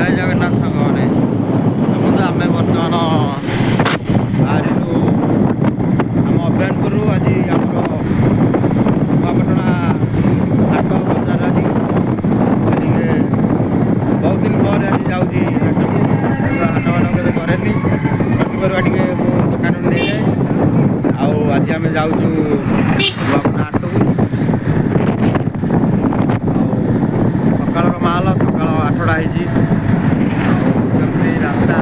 जय जगन्नाथ संग मैंने देखो आम बर्तमान बाहर आम अभ्यनपुर आज आम नूआपटना हाट बजार आज बहुत दिन पर आज जाऊँगी हाट को हाट मान के करेनि पनिपरिया टे दुकान नहीं जाए आज आम जाऊँ नूआपटना हाट को सकाल माहल सकाल 8टा होती रास्ता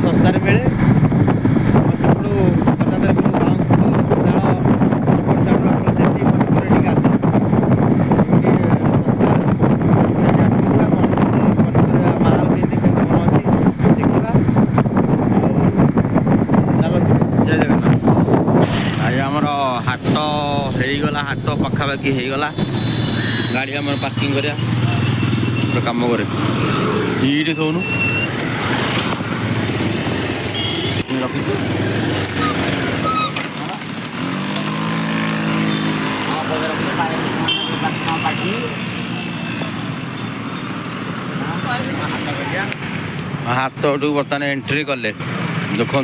शस्तार मिले सब देशी पनीपरिया आसे माहल के मन अच्छी देखा चलो जय जगन्नाथ आज आमर हाट होगला हाट पखापाखि होगला गाड़ी आम पार्किंग करा गोटे कम करे ये थोनु हाट बर्तमान एंट्री कले देखु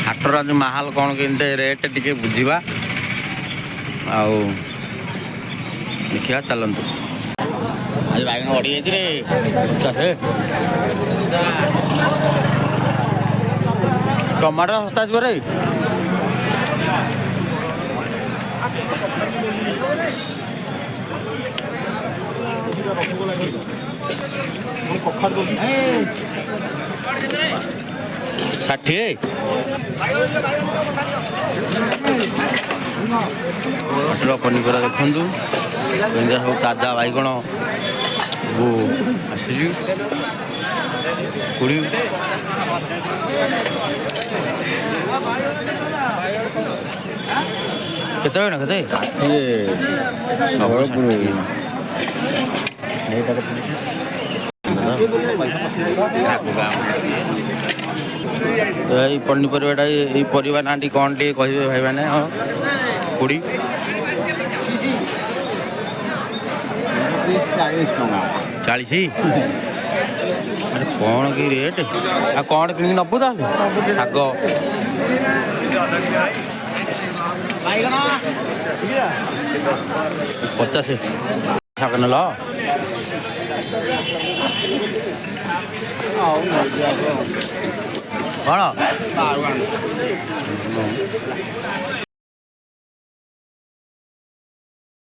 हाटर आज माहल कौन के रेट टे बुझा आउ देखा चलतु आज बैगन बढ़ी जाए टमाटर सस्ता रे षाठिए पनीपरिया देखु सब ताजा बैगण आसी कोड़ी केते ना केते ये पनीपरिया ये परिवा ना कौन टे कहे भाई मैंने हाँ कोड़ी 40 अरे कौन की रेट आ कौन कि नबू शाग 50 शाग नल कौन